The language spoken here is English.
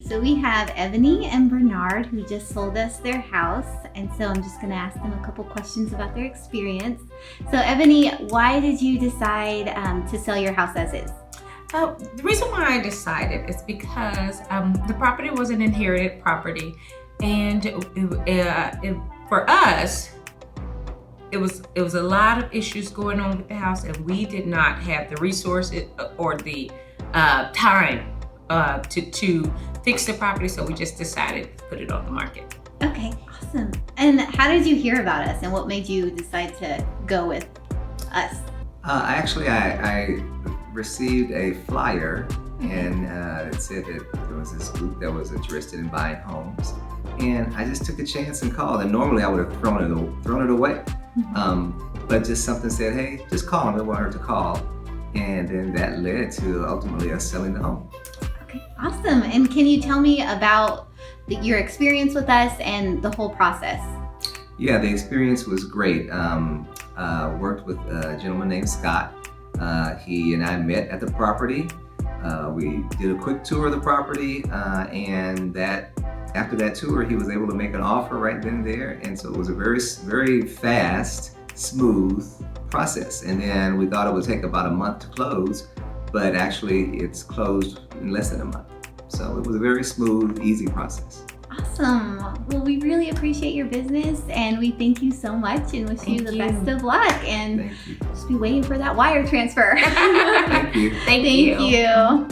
So we have Ebony and Bernard who just sold us their house, and so I'm just going to ask them a couple questions about their experience. So Ebony, why did you decide to sell your house as is? The reason why I decided is because the property was an inherited property, and for us, it was a lot of issues going on with the house, and we did not have the resources or the time to fix the property, so we just decided to put it on the market. Okay, awesome. And how did you hear about us, and what made you decide to go with us? I received a flyer, and it said that there was this group that was interested in buying homes, and I just took a chance and called. And normally I would have thrown it away, but just something said, "Hey, just call." And I wanted her to call, and then that led to ultimately us selling the home. Okay, awesome. And can you tell me about your experience with us and the whole process? Yeah, the experience was great. Worked with a gentleman named Scott. He and I met at the property. We did a quick tour of the property, and after that tour, he was able to make an offer right then and there. And so it was a very, very fast, smooth process. And then we thought it would take about a month to close, but actually it's closed in less than a month. So it was a very smooth, easy process. Awesome. Well, we really appreciate your business, and we thank you so much and wish you the best of luck. And Thank you. just be waiting for that wire transfer. Thank you. Thank Thank you.